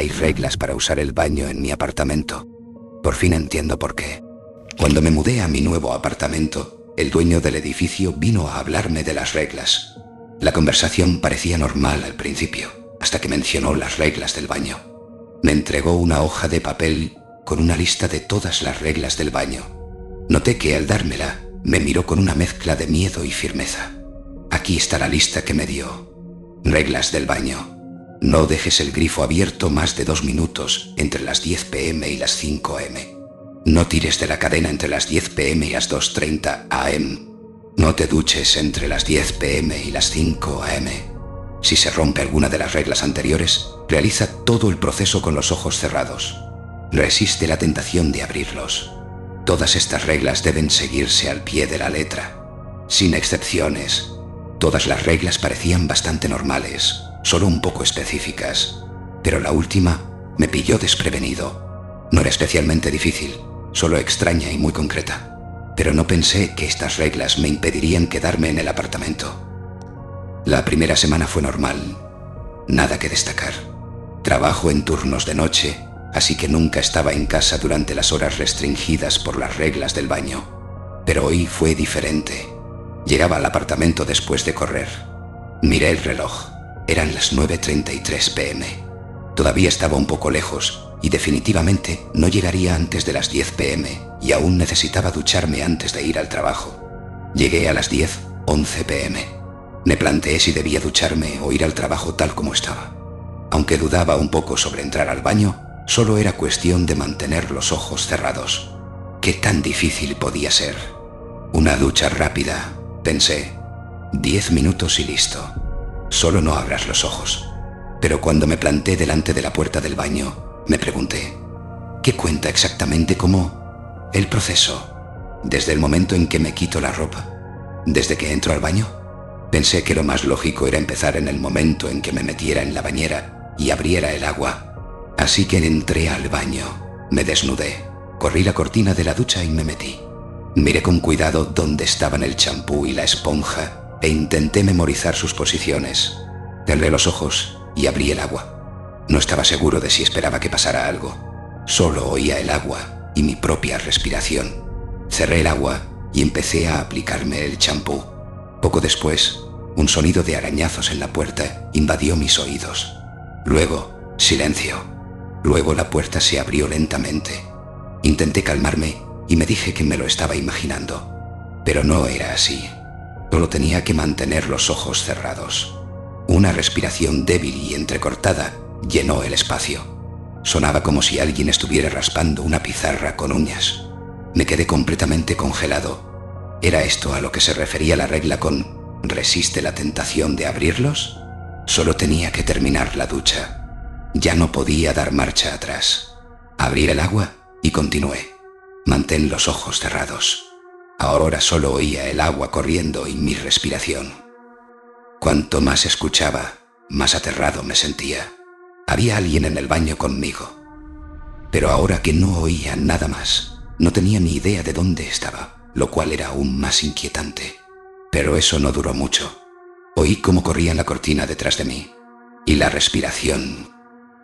Hay reglas para usar el baño en mi apartamento. Por fin entiendo por qué. Cuando me mudé a mi nuevo apartamento, el dueño del edificio vino a hablarme de las reglas. La conversación parecía normal al principio, hasta que mencionó las reglas del baño. Me entregó una hoja de papel con una lista de todas las reglas del baño. Noté que al dármela, me miró con una mezcla de miedo y firmeza. Aquí está la lista que me dio. Reglas del baño. No dejes el grifo abierto más de 2 minutos entre las 10 p.m. y las 5 a.m. No tires de la cadena entre las 10 p.m. y las 2:30 a.m. No te duches entre las 10 p.m. y las 5 a.m. Si se rompe alguna de las reglas anteriores, realiza todo el proceso con los ojos cerrados. Resiste la tentación de abrirlos. Todas estas reglas deben seguirse al pie de la letra, sin excepciones. Todas las reglas parecían bastante normales, solo un poco específicas, pero la última me pilló desprevenido. No era especialmente difícil, solo extraña y muy concreta, pero no pensé que estas reglas me impedirían quedarme en el apartamento. La primera semana fue normal, nada que destacar. Trabajo en turnos de noche, así que nunca estaba en casa durante las horas restringidas por las reglas del baño. Pero hoy fue diferente. Llegaba al apartamento después de correr. Miré el reloj. Eran las 9:33 p.m. Todavía estaba un poco lejos y definitivamente no llegaría antes de las 10 p.m. y aún necesitaba ducharme antes de ir al trabajo. Llegué a las 10:11 p.m. Me planteé si debía ducharme o ir al trabajo tal como estaba. Aunque dudaba un poco sobre entrar al baño, solo era cuestión de mantener los ojos cerrados. ¿Qué tan difícil podía ser? Una ducha rápida, pensé. 10 minutos y listo. Solo no abras los ojos. Pero cuando me planté delante de la puerta del baño, me pregunté, ¿qué cuenta exactamente como el proceso? ¿Desde el momento en que me quito la ropa? ¿Desde que entro al baño? Pensé que lo más lógico era empezar en el momento en que me metiera en la bañera y abriera el agua. Así que entré al baño, me desnudé, corrí la cortina de la ducha y me metí. Miré con cuidado dónde estaban el champú y la esponja e intenté memorizar sus posiciones. Cerré los ojos y abrí el agua. No estaba seguro de si esperaba que pasara algo. Solo oía el agua y mi propia respiración. Cerré el agua y empecé a aplicarme el champú. Poco después, un sonido de arañazos en la puerta invadió mis oídos. Luego, silencio. Luego la puerta se abrió lentamente. Intenté calmarme y me dije que me lo estaba imaginando. Pero no era así. Solo tenía que mantener los ojos cerrados. Una respiración débil y entrecortada llenó el espacio. Sonaba como si alguien estuviera raspando una pizarra con uñas. Me quedé completamente congelado. ¿Era esto a lo que se refería la regla con «resiste la tentación de abrirlos»? Solo tenía que terminar la ducha. Ya no podía dar marcha atrás. Abrí el agua y continué. Mantén los ojos cerrados. Ahora solo oía el agua corriendo y mi respiración. Cuanto más escuchaba, más aterrado me sentía. Había alguien en el baño conmigo. Pero ahora que no oía nada más, no tenía ni idea de dónde estaba, lo cual era aún más inquietante. Pero eso no duró mucho. Oí cómo corría la cortina detrás de mí. Y la respiración.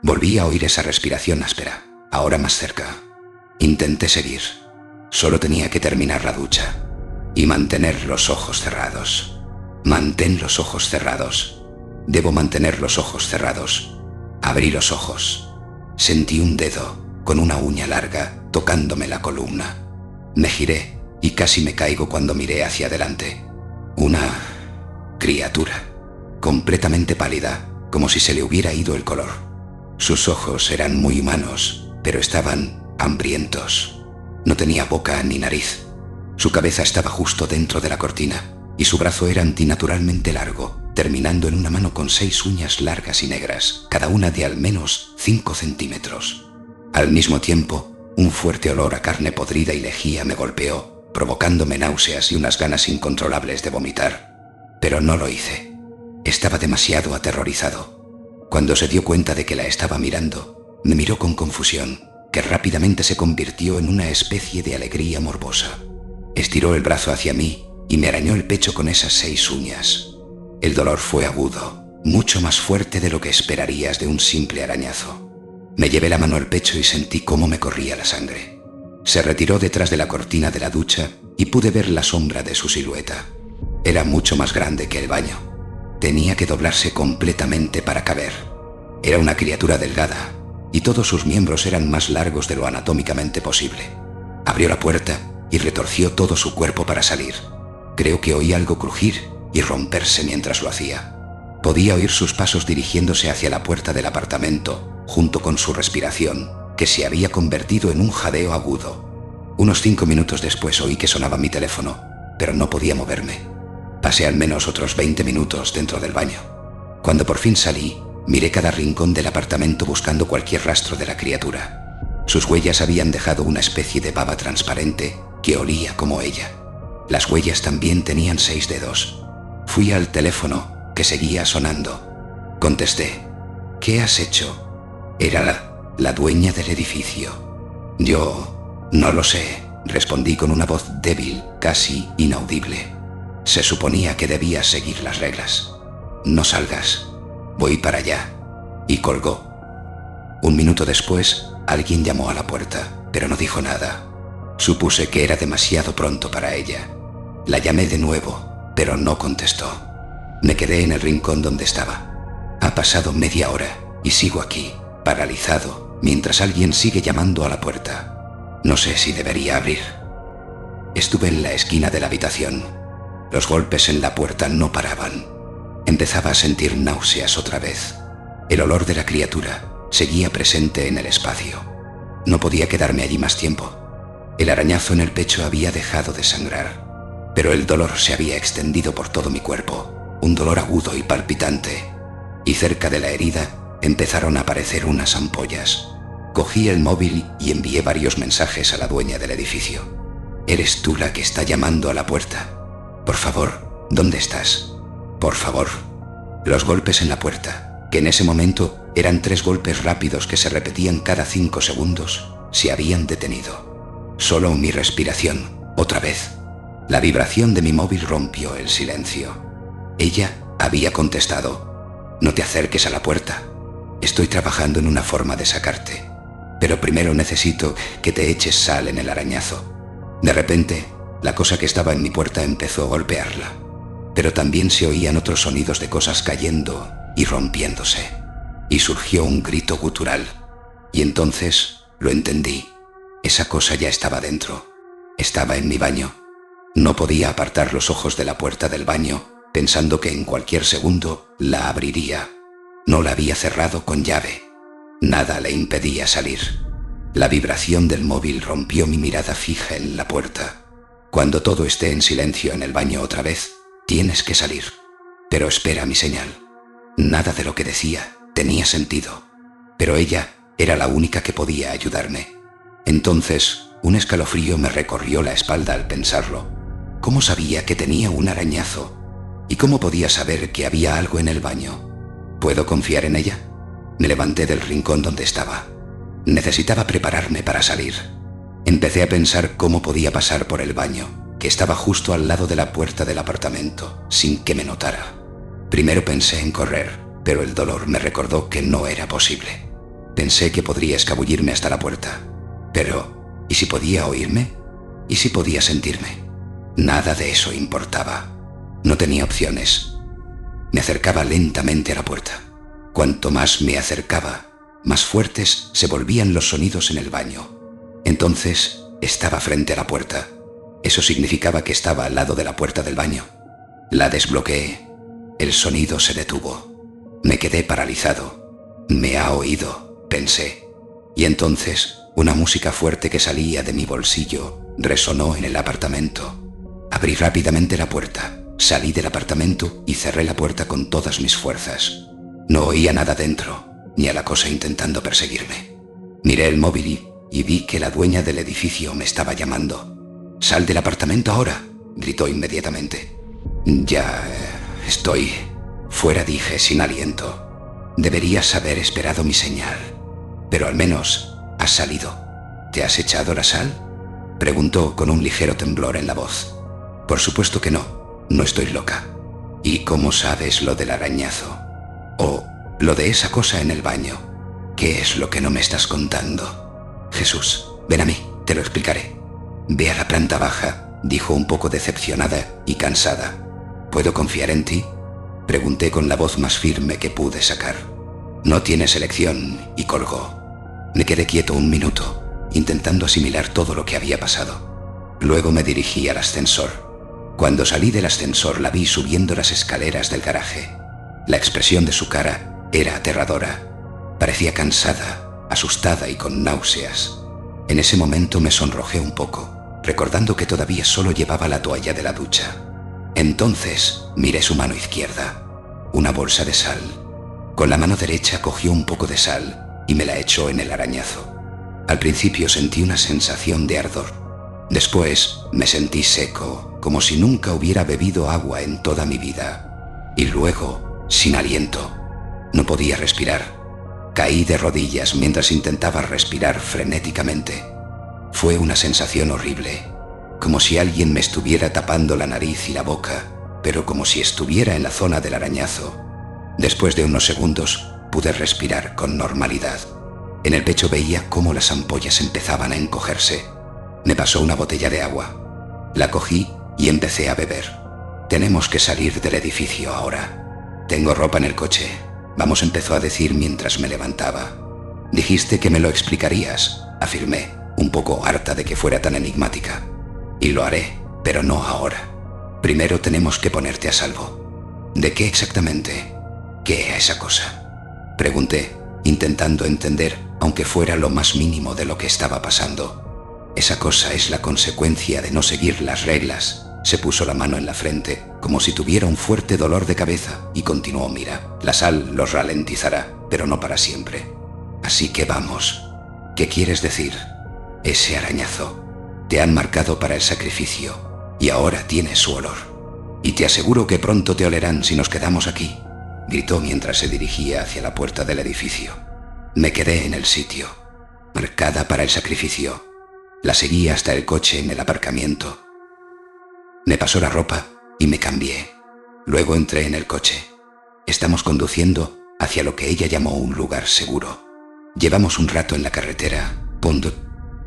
Volví a oír esa respiración áspera, ahora más cerca. Intenté seguir. Solo tenía que terminar la ducha. Y mantener los ojos cerrados. Mantén los ojos cerrados. Debo mantener los ojos cerrados. Abrí los ojos. Sentí un dedo, con una uña larga, tocándome la columna. Me giré y casi me caigo cuando miré hacia adelante. Una criatura, completamente pálida, como si se le hubiera ido el color. Sus ojos eran muy humanos, pero estaban hambrientos. No tenía boca ni nariz. Su cabeza estaba justo dentro de la cortina, y su brazo era antinaturalmente largo, terminando en una mano con 6 uñas largas y negras, cada una de al menos 5 centímetros. Al mismo tiempo, un fuerte olor a carne podrida y lejía me golpeó, provocándome náuseas y unas ganas incontrolables de vomitar. Pero no lo hice. Estaba demasiado aterrorizado. Cuando se dio cuenta de que la estaba mirando, me miró con confusión, que rápidamente se convirtió en una especie de alegría morbosa. Estiró el brazo hacia mí y me arañó el pecho con esas 6 uñas. El dolor fue agudo, mucho más fuerte de lo que esperarías de un simple arañazo. Me llevé la mano al pecho y sentí cómo me corría la sangre. Se retiró detrás de la cortina de la ducha y pude ver la sombra de su silueta. Era mucho más grande que el baño. Tenía que doblarse completamente para caber. Era una criatura delgada y todos sus miembros eran más largos de lo anatómicamente posible. Abrió la puerta y retorció todo su cuerpo para salir. Creo que oí algo crujir y romperse mientras lo hacía. Podía oír sus pasos dirigiéndose hacia la puerta del apartamento, junto con su respiración, que se había convertido en un jadeo agudo. Unos 5 minutos después oí que sonaba mi teléfono, pero no podía moverme. Pasé al menos otros 20 minutos dentro del baño. Cuando por fin salí, miré cada rincón del apartamento buscando cualquier rastro de la criatura. Sus huellas habían dejado una especie de baba transparente que olía como ella. Las huellas también tenían 6 dedos. Fui al teléfono, que seguía sonando. Contesté. ¿Qué has hecho? Era la dueña del edificio. Yo no lo sé, respondí con una voz débil, casi inaudible. Se suponía que debía seguir las reglas. No salgas. Voy para allá. Y colgó. 1 minuto después, alguien llamó a la puerta, pero no dijo nada. Supuse que era demasiado pronto para ella. La llamé de nuevo, pero no contestó. Me quedé en el rincón donde estaba. Ha pasado media hora y sigo aquí, paralizado, mientras alguien sigue llamando a la puerta. No sé si debería abrir. Estuve en la esquina de la habitación. Los golpes en la puerta no paraban. Empezaba a sentir náuseas otra vez. El olor de la criatura seguía presente en el espacio. No podía quedarme allí más tiempo. El arañazo en el pecho había dejado de sangrar, pero el dolor se había extendido por todo mi cuerpo. Un dolor agudo y palpitante, y cerca de la herida empezaron a aparecer unas ampollas. Cogí el móvil y envié varios mensajes a la dueña del edificio. ¿Eres tú la que está llamando a la puerta? Por favor, ¿dónde estás? Por favor. Los golpes en la puerta, que en ese momento eran 3 golpes rápidos que se repetían cada 5 segundos, se habían detenido. Solo mi respiración, otra vez. La vibración de mi móvil rompió el silencio. Ella había contestado. No te acerques a la puerta. Estoy trabajando en una forma de sacarte. Pero primero necesito que te eches sal en el arañazo. De repente, la cosa que estaba en mi puerta empezó a golpearla. Pero también se oían otros sonidos de cosas cayendo y rompiéndose. Y surgió un grito gutural. Y entonces lo entendí. Esa cosa ya estaba dentro. Estaba en mi baño. No podía apartar los ojos de la puerta del baño, pensando que en cualquier segundo la abriría. No la había cerrado con llave. Nada le impedía salir. La vibración del móvil rompió mi mirada fija en la puerta. Cuando todo esté en silencio en el baño otra vez, tienes que salir. Pero espera mi señal. Nada de lo que decía tenía sentido, pero ella era la única que podía ayudarme. Entonces, un escalofrío me recorrió la espalda al pensarlo. ¿Cómo sabía que tenía un arañazo? ¿Y cómo podía saber que había algo en el baño? ¿Puedo confiar en ella? Me levanté del rincón donde estaba. Necesitaba prepararme para salir. Empecé a pensar cómo podía pasar por el baño, que estaba justo al lado de la puerta del apartamento, sin que me notara. Primero pensé en correr, pero el dolor me recordó que no era posible. Pensé que podría escabullirme hasta la puerta. Pero, ¿y si podía oírme? ¿Y si podía sentirme? Nada de eso importaba. No tenía opciones. Me acercaba lentamente a la puerta. Cuanto más me acercaba, más fuertes se volvían los sonidos en el baño. Entonces, estaba frente a la puerta. Eso significaba que estaba al lado de la puerta del baño. La desbloqueé. El sonido se detuvo. Me quedé paralizado. Me ha oído, pensé. Y entonces, una música fuerte que salía de mi bolsillo resonó en el apartamento. Abrí rápidamente la puerta, salí del apartamento y cerré la puerta con todas mis fuerzas. No oía nada dentro, ni a la cosa intentando perseguirme. Miré el móvil y vi que la dueña del edificio me estaba llamando. «¡Sal del apartamento ahora!», gritó inmediatamente. «Ya estoy fuera», dije sin aliento. «Deberías haber esperado mi señal. Pero al menos has salido. ¿Te has echado la sal?», preguntó con un ligero temblor en la voz. «Por supuesto que no. No estoy loca». «¿Y cómo sabes lo del arañazo? ¿O lo de esa cosa en el baño?». ¿Qué es lo que no me estás contando? Jesús, ven a mí, te lo explicaré. Ve a la planta baja, dijo un poco decepcionada y cansada. ¿Puedo confiar en ti? Pregunté con la voz más firme que pude sacar. No tienes elección, y colgó. Me quedé quieto un minuto, intentando asimilar todo lo que había pasado. Luego me dirigí al ascensor. Cuando salí del ascensor la vi subiendo las escaleras del garaje. La expresión de su cara era aterradora. Parecía cansada, asustada y con náuseas. En ese momento me sonrojé un poco, recordando que todavía solo llevaba la toalla de la ducha. Entonces miré su mano izquierda, una bolsa de sal. Con la mano derecha cogió un poco de sal y me la echó en el arañazo. Al principio sentí una sensación de ardor. Después me sentí seco, como si nunca hubiera bebido agua en toda mi vida. Y luego, sin aliento. No podía respirar. Caí de rodillas mientras intentaba respirar frenéticamente. Fue una sensación horrible, como si alguien me estuviera tapando la nariz y la boca, pero como si estuviera en la zona del arañazo. Después de unos segundos, pude respirar con normalidad. En el pecho veía cómo las ampollas empezaban a encogerse. Me pasó una botella de agua. La cogí y empecé a beber. Tenemos que salir del edificio ahora. Tengo ropa en el coche. Vamos, empezó a decir mientras me levantaba. Dijiste que me lo explicarías, afirmé, un poco harta de que fuera tan enigmática. Y lo haré, pero no ahora. Primero tenemos que ponerte a salvo. ¿De qué exactamente? ¿Qué era esa cosa? Pregunté, intentando entender, aunque fuera lo más mínimo de lo que estaba pasando. Esa cosa es la consecuencia de no seguir las reglas. Se puso la mano en la frente, como si tuviera un fuerte dolor de cabeza, y continuó: mira, la sal los ralentizará, pero no para siempre. Así que vamos. ¿Qué quieres decir? Ese arañazo. Te han marcado para el sacrificio, y ahora tienes su olor. Y te aseguro que pronto te olerán si nos quedamos aquí, gritó mientras se dirigía hacia la puerta del edificio. Me quedé en el sitio, marcada para el sacrificio. La seguí hasta el coche en el aparcamiento. Me pasó la ropa y me cambié. Luego entré en el coche. Estamos conduciendo hacia lo que ella llamó un lugar seguro. Llevamos un rato en la carretera.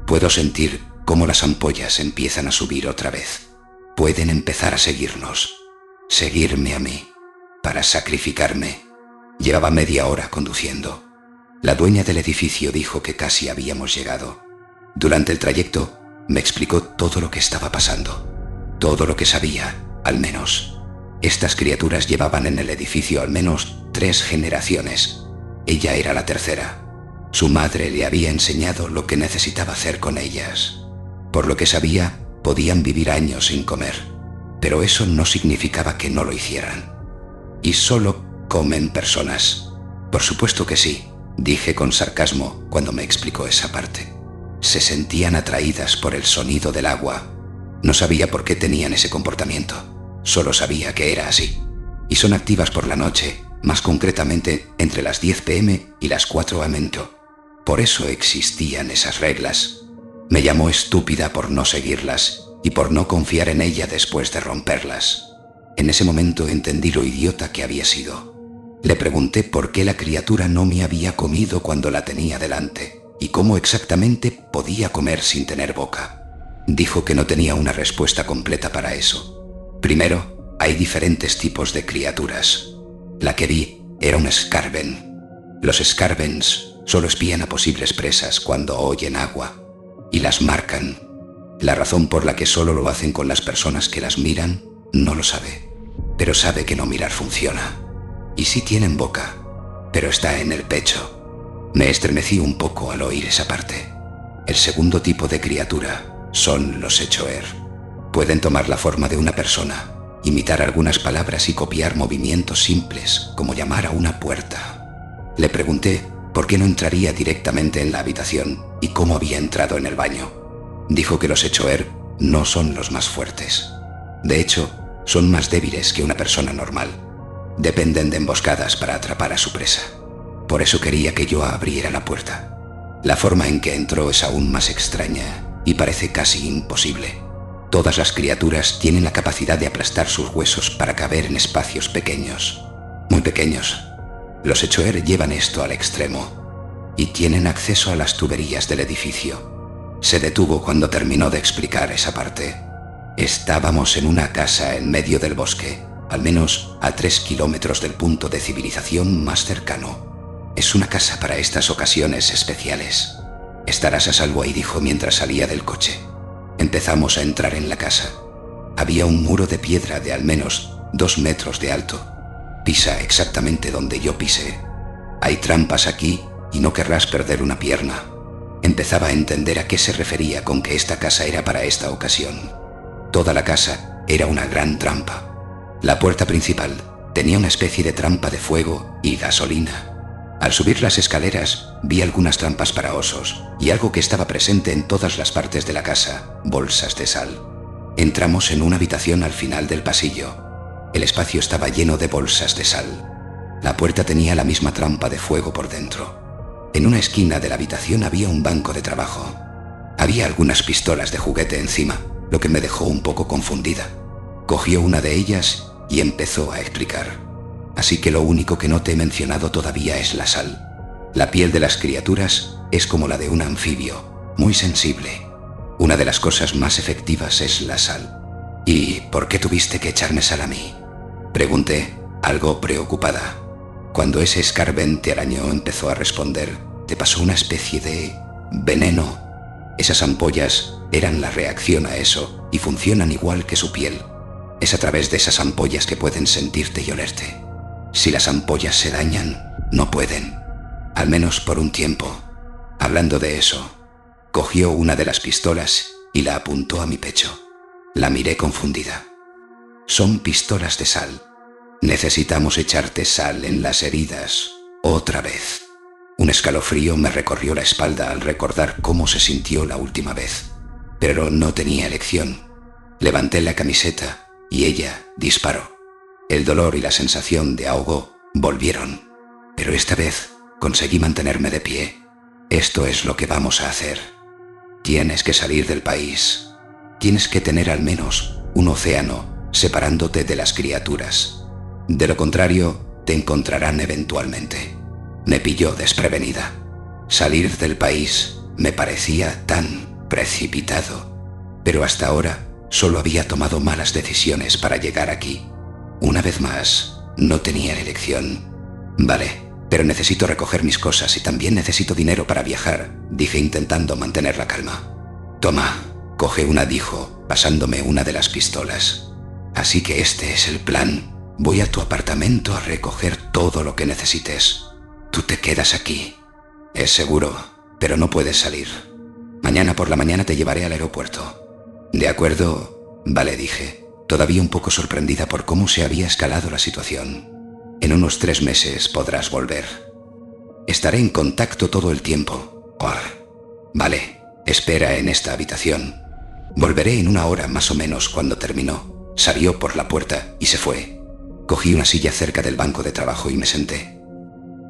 Puedo sentir cómo las ampollas empiezan a subir otra vez. Pueden empezar a seguirnos. Seguirme a mí. Para sacrificarme. Llevaba media hora conduciendo. La dueña del edificio dijo que casi habíamos llegado. Durante el trayecto me explicó todo lo que estaba pasando. Todo lo que sabía, al menos. Estas criaturas llevaban en el edificio al menos 3 generaciones. Ella era la tercera. Su madre le había enseñado lo que necesitaba hacer con ellas. Por lo que sabía, podían vivir años sin comer. Pero eso no significaba que no lo hicieran. ¿Y solo comen personas? Por supuesto que sí, dije con sarcasmo cuando me explicó esa parte. Se sentían atraídas por el sonido del agua. No sabía por qué tenían ese comportamiento, solo sabía que era así. Y son activas por la noche, más concretamente entre las 10 p.m. y las 4 a.m. Por eso existían esas reglas. Me llamó estúpida por no seguirlas y por no confiar en ella después de romperlas. En ese momento entendí lo idiota que había sido. Le pregunté por qué la criatura no me había comido cuando la tenía delante y cómo exactamente podía comer sin tener boca. Dijo que no tenía una respuesta completa para eso. Primero, hay diferentes tipos de criaturas. La que vi era un Skarben. Los Skarbens solo espían a posibles presas cuando oyen agua y las marcan. La razón por la que solo lo hacen con las personas que las miran, no lo sabe. Pero sabe que no mirar funciona. Y sí tienen boca, pero está en el pecho. Me estremecí un poco al oír esa parte. El segundo tipo de criatura son los Echoer. Pueden tomar la forma de una persona, imitar algunas palabras y copiar movimientos simples, como llamar a una puerta. Le pregunté por qué no entraría directamente en la habitación y cómo había entrado en el baño. Dijo que los Echoer no son los más fuertes. De hecho, son más débiles que una persona normal. Dependen de emboscadas para atrapar a su presa. Por eso quería que yo abriera la puerta. La forma en que entró es aún más extraña y parece casi imposible. Todas las criaturas tienen la capacidad de aplastar sus huesos para caber en espacios pequeños, muy pequeños. Los Echoer llevan esto al extremo. y tienen acceso a las tuberías del edificio. Se detuvo cuando terminó de explicar esa parte. Estábamos en una casa en medio del bosque, al menos a 3 kilómetros del punto de civilización más cercano. Es una casa para estas ocasiones especiales. Estarás a salvo ahí, dijo mientras salía del coche. Empezamos a entrar en la casa. Había un muro de piedra de al menos 2 metros de alto. Pisa exactamente donde yo pisé. Hay trampas aquí y no querrás perder una pierna. Empezaba a entender a qué se refería con que esta casa era para esta ocasión. Toda la casa era una gran trampa. La puerta principal tenía una especie de trampa de fuego y gasolina. Al subir las escaleras vi algunas trampas para osos y algo que estaba presente en todas las partes de la casa, bolsas de sal. Entramos en una habitación al final del pasillo. El espacio estaba lleno de bolsas de sal. La puerta tenía la misma trampa de fuego por dentro. En una esquina de la habitación había un banco de trabajo. Había algunas pistolas de juguete encima, lo que me dejó un poco confundida. Cogió una de ellas y empezó a explicar. Así que lo único que no te he mencionado todavía es la sal. La piel de las criaturas es como la de un anfibio, muy sensible. Una de las cosas más efectivas es la sal. ¿Y por qué tuviste que echarme sal a mí?, pregunté, algo preocupada. Cuando ese Scarben te arañó, empezó a responder, te pasó una especie de veneno. Esas ampollas eran la reacción a eso y funcionan igual que su piel. Es a través de esas ampollas que pueden sentirte y olerte. Si las ampollas se dañan, no pueden. Al menos por un tiempo. Hablando de eso, cogió una de las pistolas y la apuntó a mi pecho. La miré confundida. Son pistolas de sal. Necesitamos echarte sal en las heridas, otra vez. Un escalofrío me recorrió la espalda al recordar cómo se sintió la última vez. Pero no tenía elección. Levanté la camiseta y ella disparó. El dolor y la sensación de ahogo volvieron. Pero esta vez conseguí mantenerme de pie. Esto es lo que vamos a hacer. Tienes que salir del país. Tienes que tener al menos un océano separándote de las criaturas. De lo contrario, te encontrarán eventualmente. Me pilló desprevenida. Salir del país me parecía tan precipitado. Pero hasta ahora solo había tomado malas decisiones para llegar aquí. Una vez más, no tenía elección. Vale, pero necesito recoger mis cosas y también necesito dinero para viajar, dije intentando mantener la calma. Toma, coge una, dijo, pasándome una de las pistolas. Así que este es el plan. Voy a tu apartamento a recoger todo lo que necesites. Tú te quedas aquí. Es seguro, pero no puedes salir. Mañana por la mañana te llevaré al aeropuerto. ¿De acuerdo? Vale, dije, todavía un poco sorprendida por cómo se había escalado la situación. En unos 3 meses podrás volver. Estaré en contacto todo el tiempo. Vale, espera en esta habitación. Volveré en 1 hora más o menos. Cuando terminó, salió por la puerta y se fue. Cogí una silla cerca del banco de trabajo y me senté.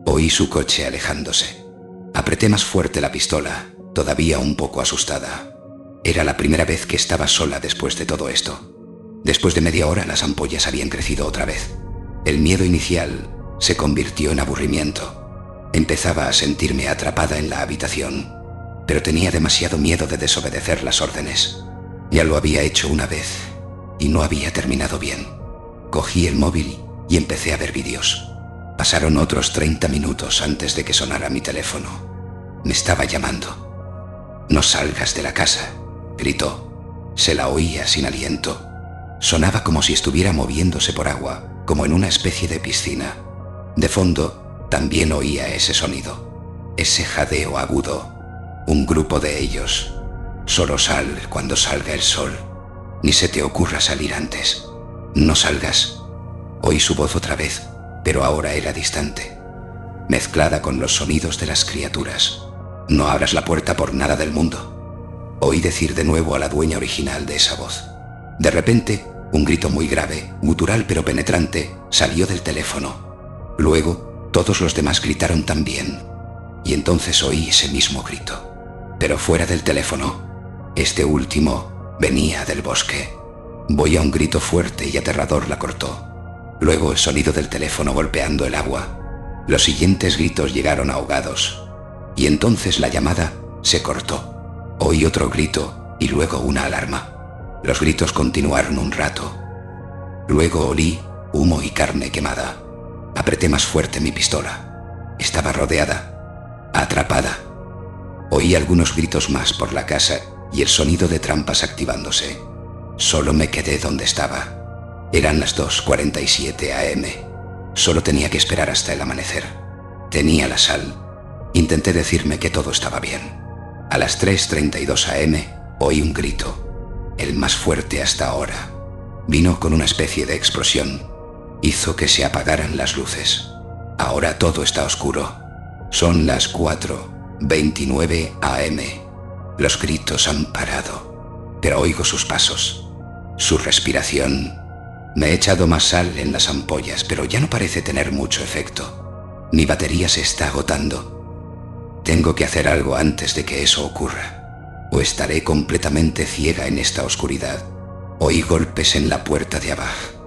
Oí su coche alejándose. Apreté más fuerte la pistola, todavía un poco asustada. Era la primera vez que estaba sola después de todo esto. Después de media hora las ampollas habían crecido otra vez. El miedo inicial se convirtió en aburrimiento. Empezaba a sentirme atrapada en la habitación, pero tenía demasiado miedo de desobedecer las órdenes. Ya lo había hecho una vez y no había terminado bien. Cogí el móvil y empecé a ver vídeos. Pasaron otros 30 minutos antes de que sonara mi teléfono. Me estaba llamando. «No salgas de la casa», gritó. Se la oía sin aliento. Sonaba como si estuviera moviéndose por agua, como en una especie de piscina. De fondo, también oía ese sonido, ese jadeo agudo. Un grupo de ellos. «Solo sal cuando salga el sol. Ni se te ocurra salir antes. No salgas». Oí su voz otra vez, pero ahora era distante, mezclada con los sonidos de las criaturas. «No abras la puerta por nada del mundo». Oí decir de nuevo a la dueña original de esa voz. De repente, un grito muy grave, gutural pero penetrante, salió del teléfono. Luego, todos los demás gritaron también. Y entonces oí ese mismo grito, pero fuera del teléfono. Este último venía del bosque. Boya, un grito fuerte y aterrador la cortó. Luego el sonido del teléfono golpeando el agua. Los siguientes gritos llegaron ahogados. Y entonces la llamada se cortó. Oí otro grito y luego una alarma. Los gritos continuaron un rato. Luego olí humo y carne quemada. Apreté más fuerte mi pistola. Estaba rodeada, atrapada. Oí algunos gritos más por la casa y el sonido de trampas activándose. Solo me quedé donde estaba. Eran las 2:47 am. Solo tenía que esperar hasta el amanecer. Tenía la sal. Intenté decirme que todo estaba bien. A las 3:32 am oí un grito, el más fuerte hasta ahora. Vino con una especie de explosión. Hizo que se apagaran las luces. Ahora todo está oscuro. Son las 4:29 am. Los gritos han parado, pero oigo sus pasos, su respiración. Me he echado más sal en las ampollas, pero ya no parece tener mucho efecto. Mi batería se está agotando. Tengo que hacer algo antes de que eso ocurra, o estaré completamente ciega en esta oscuridad. Oí golpes en la puerta de abajo.